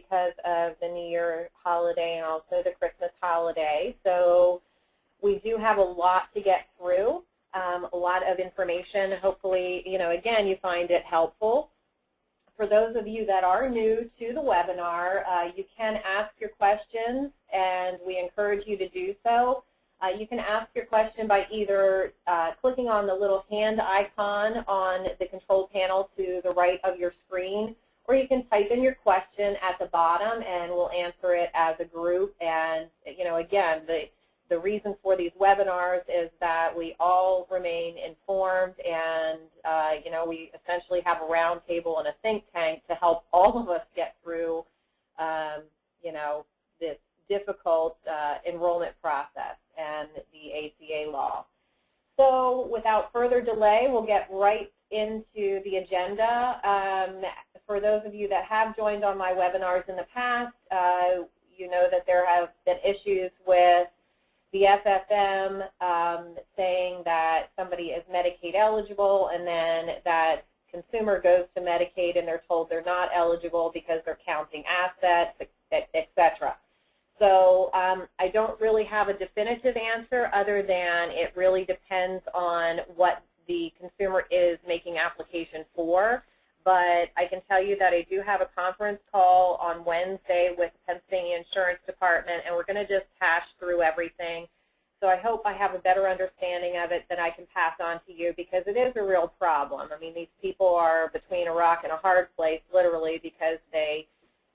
because of the New Year holiday and also the Christmas holiday. So we do have a lot to get through, a lot of information. Hopefully, again, you find it helpful. For those of you that are new to the webinar, you can ask your questions, and we encourage you to do so. You can ask your question by either clicking on the little hand icon on the control panel to the right of your screen, or you can type in your question at the bottom, and we'll answer it as a group. And, again, the reason for these webinars is that we all remain informed, and we essentially have a roundtable and a think tank to help all of us get through this difficult enrollment process and the ACA law. So without further delay, we'll get right into the agenda. For those of you that have joined on my webinars in the past, you know that there have been issues with the FFM saying that somebody is Medicaid eligible, and then that consumer goes to Medicaid and they're told they're not eligible because they're counting assets, etc. So I don't really have a definitive answer other than it really depends on what the consumer is making application for. But I can tell you that I do have a conference call on Wednesday with the Pennsylvania Insurance Department, and we're going to just hash through everything. So I hope I have a better understanding of it that I can pass on to you, because it is a real problem. I mean, these people are between a rock and a hard place, literally, because they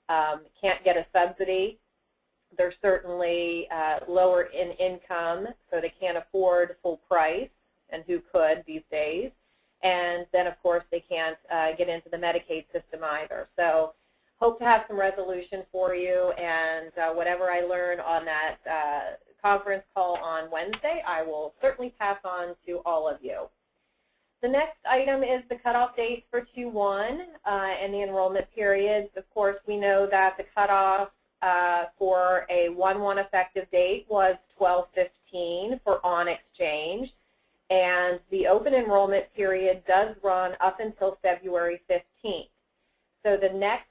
can't get a subsidy. They're certainly lower in income, so they can't afford full price, and who could these days? And then, of course, they can't get into the Medicaid system either. So hope to have some resolution for you, and whatever I learn on that conference call on Wednesday, I will certainly pass on to all of you. The next item is the cutoff date for 2/1 and the enrollment periods. Of course, we know that the cutoff for a 1/1 effective date was 12/15 for on-exchange. And the open enrollment period does run up until February 15th. So the next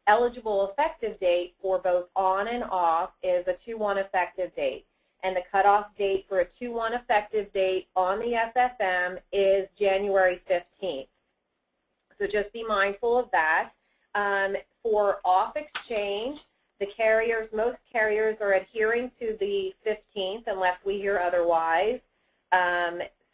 eligible effective date for both on and off is a 2/1 effective date. And the cutoff date for a 2/1 effective date on the FFM is January 15th. So just be mindful of that. For off exchange, the carriers, most carriers are adhering to the 15th unless we hear otherwise.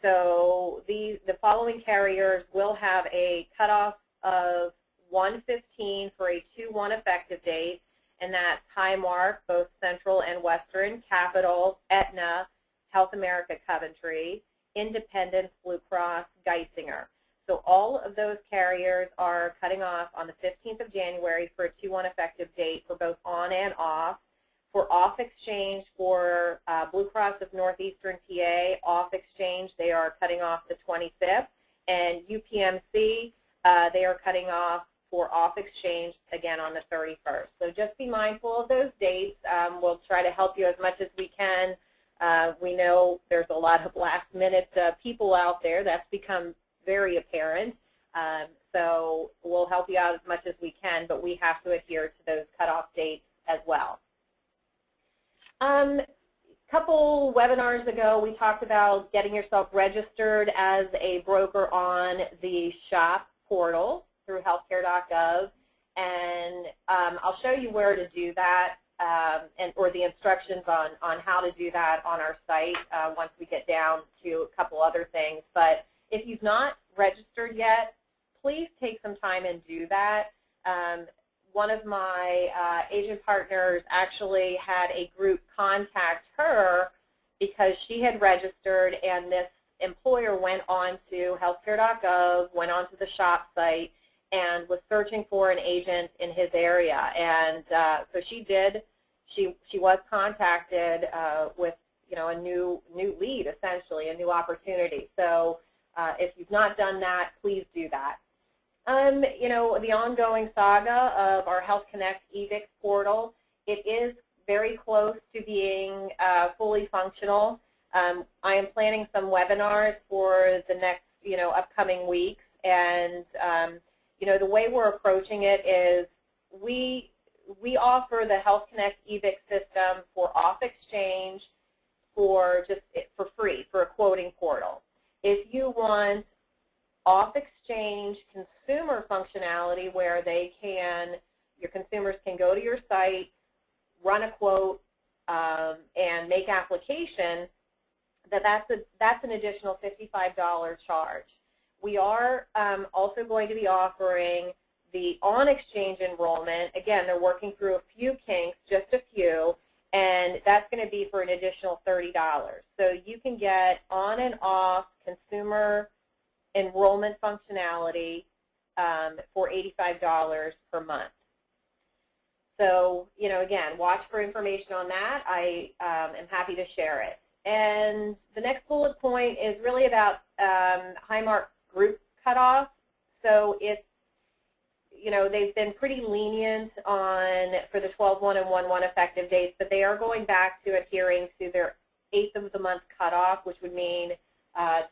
So the following carriers will have a cutoff of 1/15 for a 2/1 effective date, and that's Highmark, both Central and Western, Capital, Aetna, Health America Coventry, Independence, Blue Cross, Geisinger. So all of those carriers are cutting off on the 15th of January for a 2/1 effective date for both on and off. For off exchange, for Blue Cross of Northeastern PA, off exchange, they are cutting off the 25th. And UPMC, they are cutting off for off exchange, again, on the 31st. So just be mindful of those dates. We'll try to help you as much as we can. We know there's a lot of last-minute people out there. That's become very apparent. So we'll help you out as much as we can, but we have to adhere to those cutoff dates as well. A couple webinars ago, we talked about getting yourself registered as a broker on the SHOP portal through healthcare.gov, and I'll show you where to do that, or the instructions on how to do that on our site once we get down to a couple other things. But if you've not registered yet, please take some time and do that. One of my agent partners actually had a group contact her because she had registered, and this employer went on to healthcare.gov, went on to the SHOP site, and was searching for an agent in his area. And so she did. She was contacted with a new lead, essentially, a new opportunity. So if you've not done that, please do that. The ongoing saga of our Health Connect eVIX portal, it is very close to being fully functional. I am planning some webinars for the next, upcoming weeks, and the way we're approaching it is we we offer the Health Connect eVIC system for off exchange for free for a quoting portal. If you want off exchange consumer functionality where your consumers can go to your site, run a quote, and make application, that's an additional $55 charge. We are also going to be offering the on-exchange enrollment. Again, they're working through a few kinks, just a few, and that's going to be for an additional $30. So you can get on and off consumer enrollment functionality for $85 per month. So, again, watch for information on that. I am happy to share it. And the next bullet point is really about Highmark group cutoff. So it's, they've been pretty lenient for the 12/1 and 1/1 effective dates, but they are going back to adhering to their 8th of the month cutoff, which would mean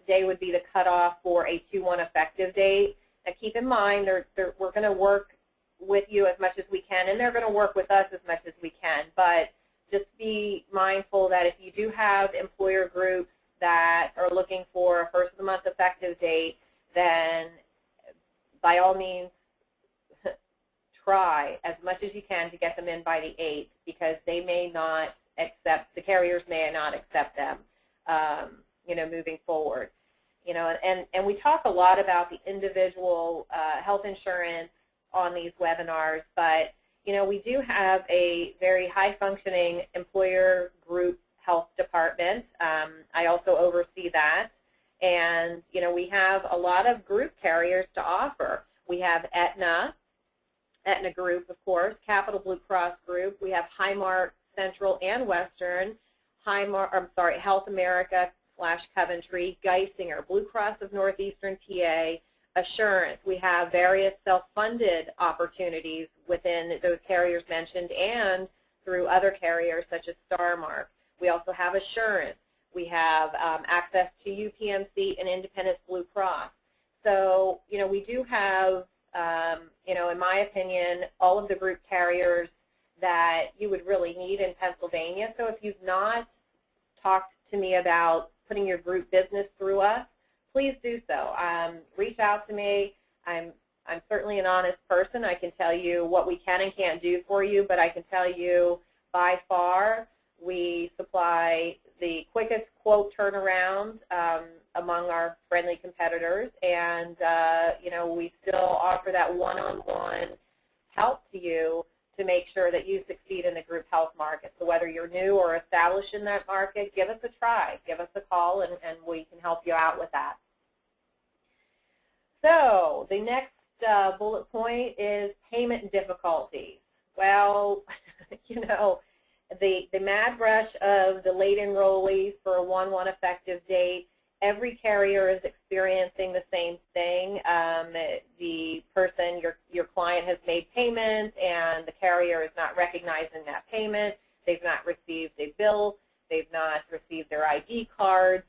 today would be the cutoff for a 2/1 effective date. Now keep in mind, we're going to work with you as much as we can, and they're going to work with us as much as we can, but just be mindful that if you do have employer groups that are looking for a 1st of the month effective date, then by all means try as much as you can to get them in by the 8th, because they may not accept, the carriers may not accept them, moving forward. And we talk a lot about the individual health insurance on these webinars, but we do have a very high-functioning employer group health department. I also oversee that, and we have a lot of group carriers to offer. We have Aetna Group, of course, Capital Blue Cross Group. We have Highmark Central and Western, Health America / Coventry, Geisinger, Blue Cross of Northeastern PA, Assurance. We have various self-funded opportunities within those carriers mentioned and through other carriers such as Starmark. We also have Assurance. We have access to UPMC and Independence Blue Cross. So, we do have, in my opinion, all of the group carriers that you would really need in Pennsylvania. So if you've not talked to me about putting your group business through us, please do so. Reach out to me. I'm certainly an honest person. I can tell you what we can and can't do for you, but I can tell you by far we supply the quickest quote turnaround among our friendly competitors, and we still offer that one-on-one help to you to make sure that you succeed in the group health market. So whether you're new or established in that market, give us a try. Give us a call, and we can help you out with that. So the next bullet point is payment difficulties. Well, the mad rush of the late enrollees for a 1/1 effective date, every carrier is experiencing the same thing. The person, your client has made payment, and the carrier is not recognizing that payment. They've not received a bill. They've not received their ID cards.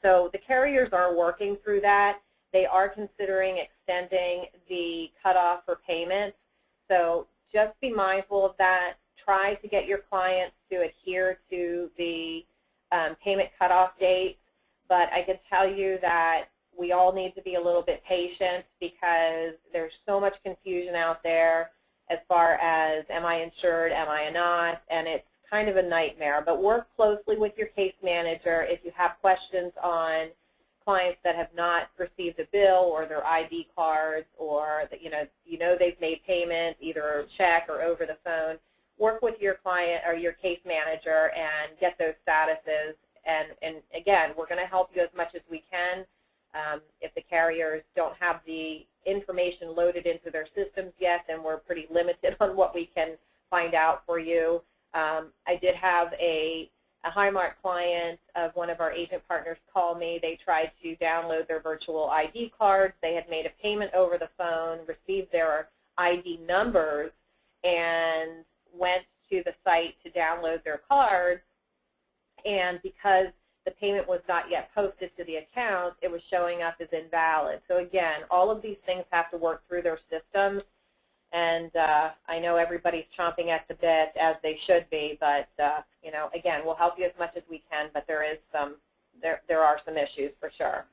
So the carriers are working through that. They are considering extending the cutoff for payments. So just be mindful of that. Try to get your clients to adhere to the payment cutoff dates. But I can tell you that we all need to be a little bit patient, because there's so much confusion out there as far as am I insured, am I not, and it's kind of a nightmare. But work closely with your case manager if you have questions on clients that have not received a bill or their ID cards, or that they've made payment either check or over the phone. Work with your client or your case manager and get those statuses. And again, we're going to help you as much as we can. If the carriers don't have the information loaded into their systems yet, then we're pretty limited on what we can find out for you. I did have a Highmark client of one of our agent partners call me. They tried to download their virtual ID cards. They had made a payment over the phone, received their ID numbers, and went to the site to download their cards. And because the payment was not yet posted to the account, it was showing up as invalid. So again, all of these things have to work through their systems. And I know everybody's chomping at the bit, as they should be, but you know, again, we'll help you as much as we can, but there are some issues for sure.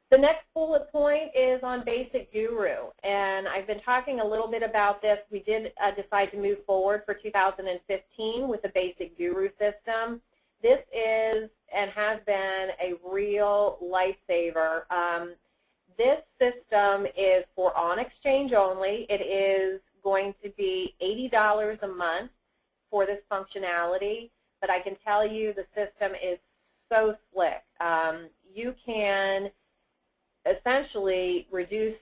The next bullet point is on Basic Guru, and I've been talking a little bit about this. We did decide to move forward for 2015 with the Basic Guru system. This is and has been a real lifesaver. This system is for on-exchange only. It is going to be $80 a month for this functionality, but I can tell you the system is so slick. You can essentially reduce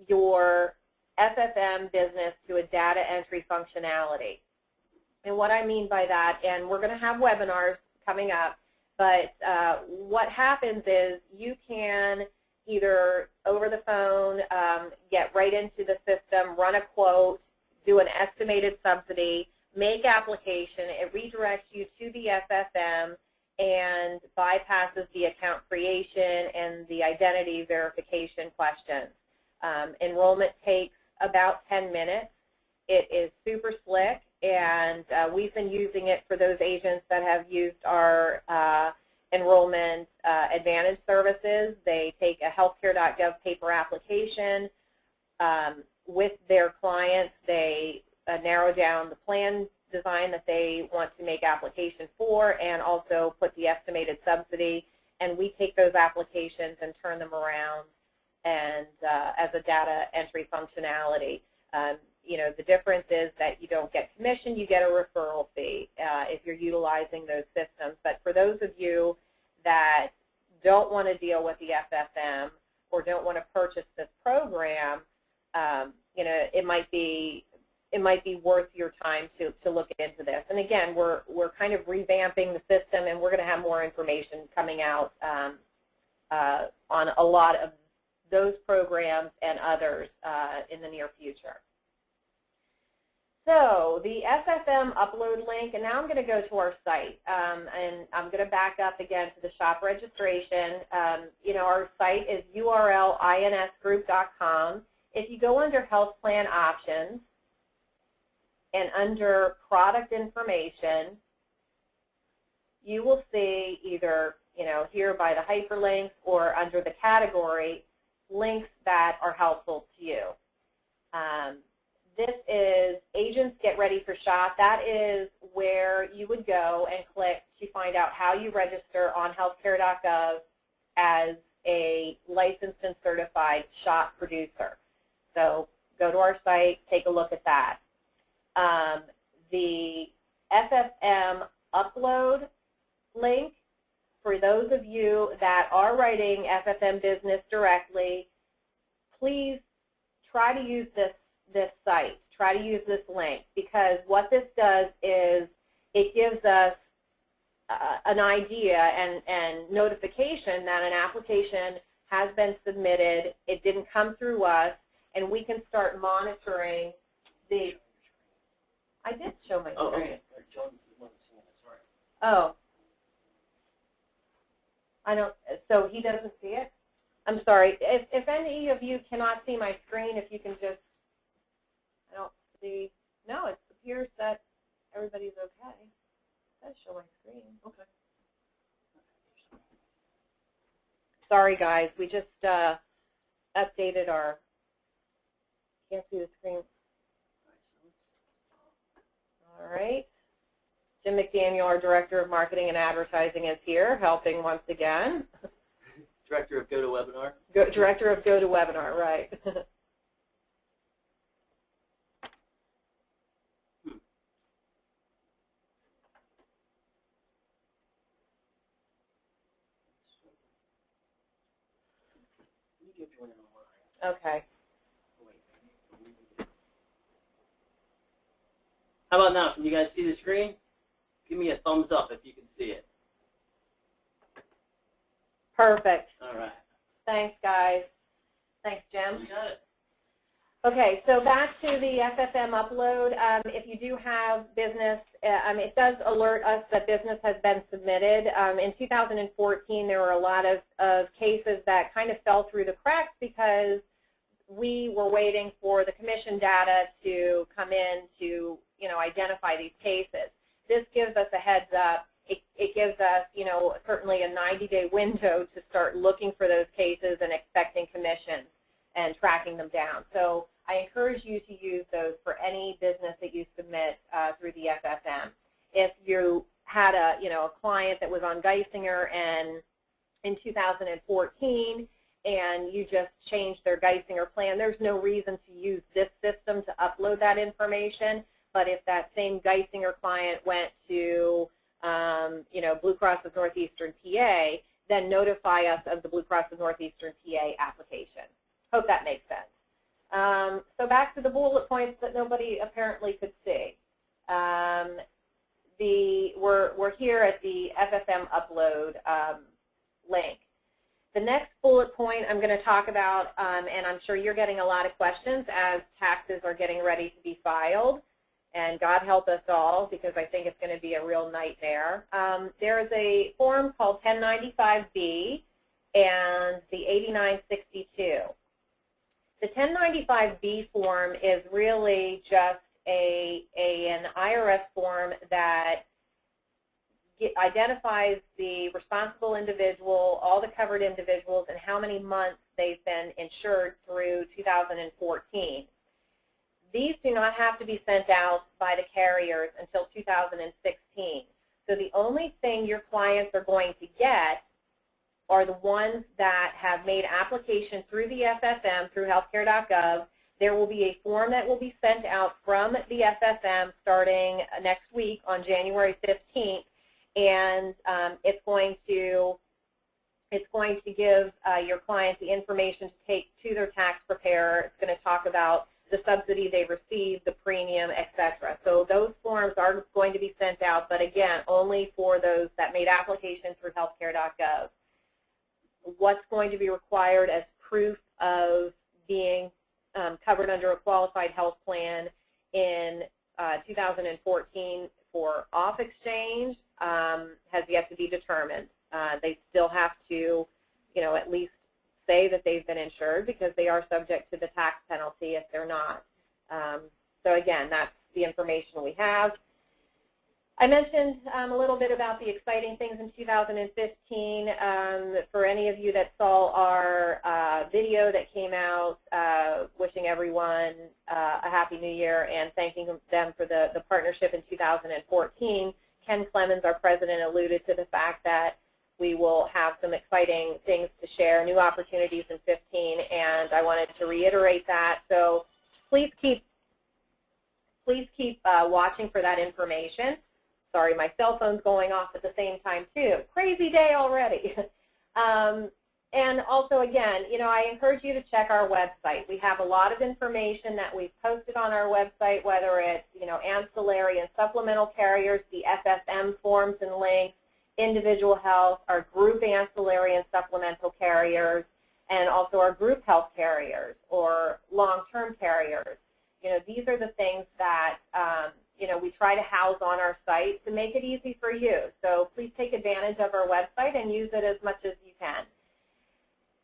your FFM business to a data entry functionality. And what I mean by that, and we're going to have webinars coming up, but what happens is you can either over the phone get right into the system, run a quote, do an estimated subsidy, make application. It redirects you to the FFM and bypasses the account creation and the identity verification questions. Enrollment takes about 10 minutes. It is super slick, and we've been using it for those agents that have used our enrollment advantage services. They take a healthcare.gov paper application with their clients. They narrow down the plan design that they want to make application for and also put the estimated subsidy, and we take those applications and turn them around and as a data entry functionality. You know, the difference is that you don't get commission, you get a referral fee if you're utilizing those systems. But for those of you that don't want to deal with the FFM or don't want to purchase this program, you know, it might be worth your time to look into this. And again, we're kind of revamping the system, and we're going to have more information coming out on a lot of those programs and others in the near future. So the FFM upload link, and now I'm going to go to our site, and I'm going to back up again to the shop registration. You know, our site is url.insgroup.com. If you go under Health Plan Options and under Product Information, you will see either, you know, here by the hyperlinks or under the category links that are helpful to you. This is Agents Get Ready for SHOP. That is where you would go and click to find out how you register on healthcare.gov as a licensed and certified SHOP producer. So go to our site, take a look at that. The FFM upload link, for those of you that are writing FFM business directly, please try to use this site. Try to use this link, because what this does is it gives us an idea and notification that an application has been submitted, it didn't come through us, and we can start monitoring the... I did show my screen. Oh, okay. Oh. I don't, so he doesn't see it? I'm sorry. If any of you cannot see my screen, if you can just, I don't see, no, it appears that everybody's okay. It does show my screen. Okay. Sorry, guys. We just updated our, can't see the screen. All right. Jim McDaniel, our Director of Marketing and Advertising, is here, helping once again. Director of GoToWebinar. Director of GoToWebinar, right. Okay. How about now? Can you guys see the screen? Give me a thumbs up if you can see it. Perfect. All right. Thanks, guys. Thanks, Jim. You got it. Okay, so back to the FFM upload. If you do have business, it does alert us that business has been submitted. In 2014, there were a lot of cases that kind of fell through the cracks because we were waiting for the commission data to come in to, identify these cases. This gives us a heads up. It gives us, certainly a 90-day window to start looking for those cases and expecting commissions and tracking them down. So I encourage you to use those for any business that you submit through the FFM. If you had a client that was on Geisinger and in 2014 and you just changed their Geisinger plan, there's no reason to use this system to upload that information. But if that same Geisinger client went to Blue Cross of Northeastern PA, then notify us of the Blue Cross of Northeastern PA application. Hope that makes sense. So back to the bullet points that nobody apparently could see. We're here at the FFM upload link. The next bullet point I'm going to talk about, and I'm sure you're getting a lot of questions as taxes are getting ready to be filed, and God help us all because I think it's going to be a real nightmare. There's a form called 1095B and the 8962. The 1095B form is really just an IRS form that identifies the responsible individual, all the covered individuals, and how many months they've been insured through 2014. These do not have to be sent out by the carriers until 2016. So the only thing your clients are going to get are the ones that have made application through the FFM, through healthcare.gov. There will be a form that will be sent out from the FFM starting next week on January 15th, and it's going to give your client the information to take to their tax preparer. It's going to talk about the subsidy they received, the premium, etc. So those forms are going to be sent out, but again, only for those that made application through healthcare.gov. What's going to be required as proof of being covered under a qualified health plan in 2014 for off exchange has yet to be determined. They still have to, at least say that they've been insured because they are subject to the tax penalty if they're not. So again, that's the information we have. I mentioned a little bit about the exciting things in 2015. For any of you that saw our video that came out wishing everyone a Happy New Year and thanking them for the partnership in 2014, Ken Clemens, our president, alluded to the fact that we will have some exciting things to share, new opportunities in 2015, and I wanted to reiterate that. So please keep watching for that information. Sorry, my cell phone's going off at the same time too. Crazy day already. And also, again, I encourage you to check our website. We have a lot of information that we've posted on our website, whether it's ancillary and supplemental carriers, the FFM forms and links, individual health, our group ancillary and supplemental carriers, and also our group health carriers or long-term carriers. These are the things that we try to house on our site to make it easy for you. So please take advantage of our website and use it as much as you can.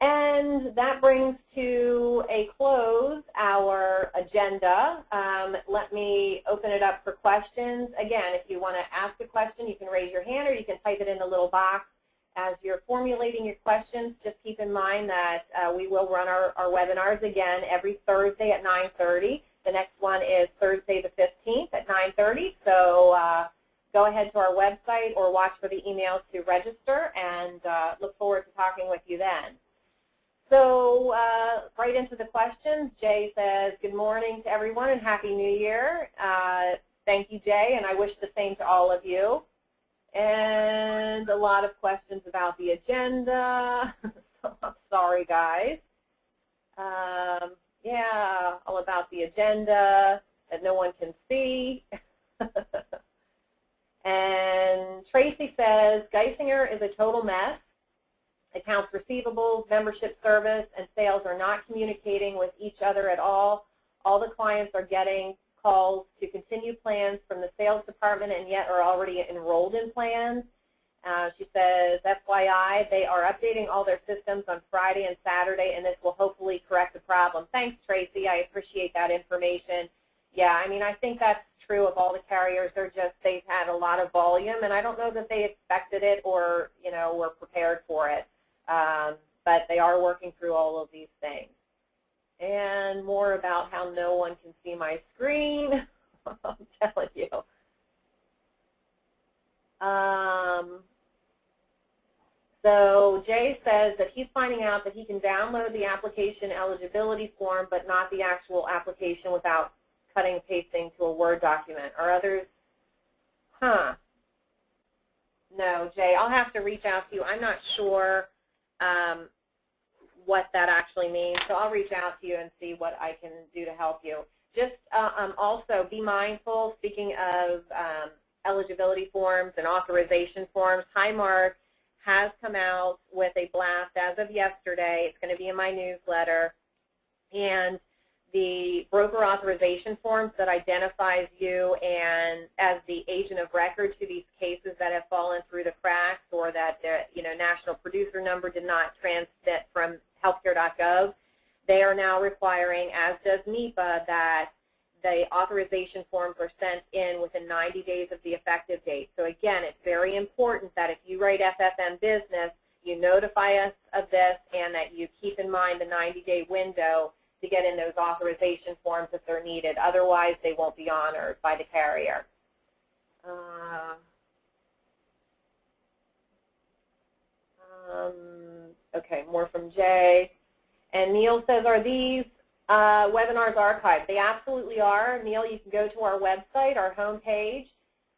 And that brings to a close our agenda. Let me open it up for questions. Again, if you want to ask a question, you can raise your hand or you can type it in the little box. As you're formulating your questions, just keep in mind that we will run our webinars again every Thursday at 9:30. The next one is Thursday the 15th at 9:30. So go ahead to our website or watch for the emails to register, and look forward to talking with you then. So right into the questions. Jay says, good morning to everyone and Happy New Year. Thank you, Jay, and I wish the same to all of you. And a lot of questions about the agenda. So I'm sorry, guys. Yeah, all about the agenda that no one can see. And Tracy says, Geisinger is a total mess. Accounts receivables, membership service, and sales are not communicating with each other at all. All the clients are getting calls to continue plans from the sales department and yet are already enrolled in plans. She says, FYI, they are updating all their systems on Friday and Saturday, and this will hopefully correct the problem. Thanks, Tracy. I appreciate that information. Yeah, I mean, I think that's true of all the carriers. They've had a lot of volume, and I don't know that they expected it or, were prepared for it. But they are working through all of these things. And more about how no one can see my screen. I'm telling you. So Jay says that he's finding out that he can download the application eligibility form, but not the actual application without cutting and pasting to a Word document. Are others? No, Jay, I'll have to reach out to you. I'm not sure what that actually means, so I'll reach out to you and see what I can do to help you. Just also be mindful, speaking of eligibility forms and authorization forms, Highmark has come out with a blast as of yesterday. It's going to be in my newsletter. And the broker authorization forms that identifies you and as the agent of record to these cases that have fallen through the cracks, or that the national producer number did not transmit from healthcare.gov, they are now requiring, as does NEPA, that the authorization forms are sent in within 90 days of the effective date. So again, it's very important that if you write FFM business, you notify us of this and that you keep in mind the 90-day window to get in those authorization forms if they're needed. Otherwise, they won't be honored by the carrier. Okay, more from Jay. And Neil says, are these webinars archived? They absolutely are. Neil, you can go to our website, our homepage,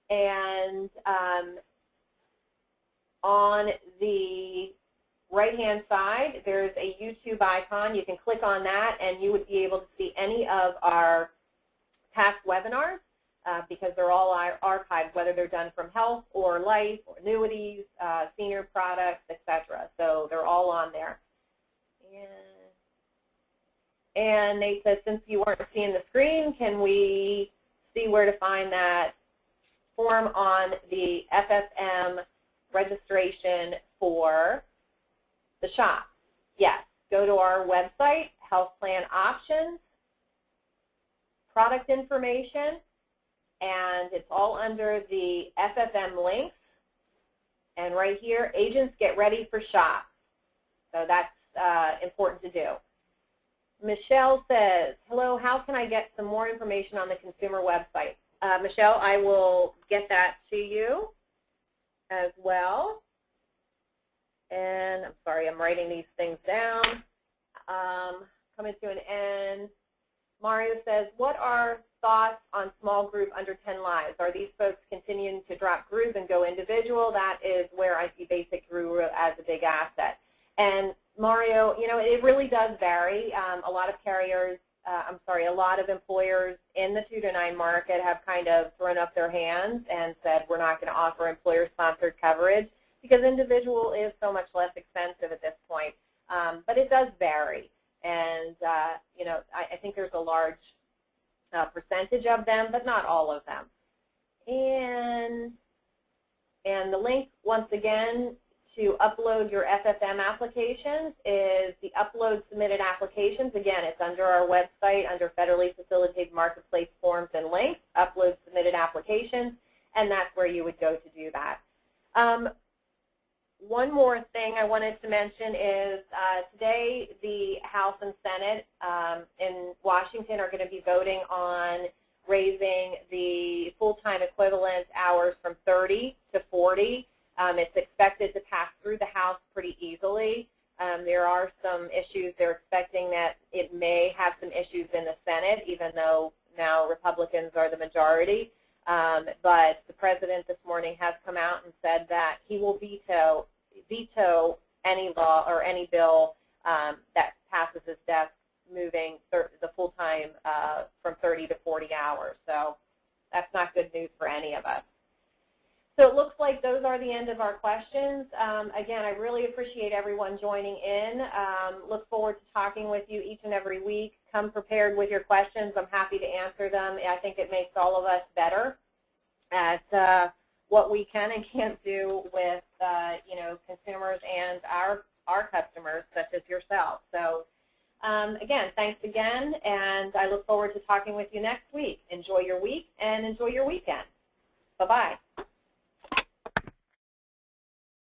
and on the right-hand side, there's a YouTube icon. You can click on that, and you would be able to see any of our past webinars because they're all archived, whether they're done from health or life or annuities, senior products, etc. So they're all on there. And Nate says, since you weren't seeing the screen, can we see where to find that form on the FFM registration for the shop? Yes. Go to our website, Health Plan Options, Product Information, and it's all under the FFM links. And right here, Agents Get Ready for Shop. So that's important to do. Michelle says, hello, how can I get some more information on the consumer website? Michelle, I will get that to you as well. And I'm sorry, I'm writing these things down. Coming to an end. Mario says, what are thoughts on small group under 10 lives? Are these folks continuing to drop group and go individual? That is where I see basic guru as a big asset. And Mario, it really does vary. A lot of carriers, a lot of employers in the 2 to 9 market have kind of thrown up their hands and said we're not going to offer employer-sponsored coverage because individual is so much less expensive at this point. But it does vary. And, I think there's a large percentage of them, but not all of them. And the link, once again, to upload your FFM applications is the Upload Submitted Applications. Again, it's under our website, under Federally Facilitated Marketplace Forms and Links, Upload Submitted Applications, and that's where you would go to do that. One more thing I wanted to mention is today the House and Senate in Washington are going to be voting on raising the full-time equivalent hours from 30 to 40. It's expected to pass through the House pretty easily. There are some issues. They're expecting that it may have some issues in the Senate, even though now Republicans are the majority. But the President this morning has come out and said that he will veto any law or any bill that passes his desk moving the full-time from 30 to 40 hours. So that's not good news for any of us. So it looks like those are the end of our questions. Again, I really appreciate everyone joining in. Look forward to talking with you each and every week. Come prepared with your questions. I'm happy to answer them. I think it makes all of us better at what we can and can't do with you know, consumers and our customers, such as yourself. So again, thanks again, and I look forward to talking with you next week. Enjoy your week and enjoy your weekend. Bye-bye.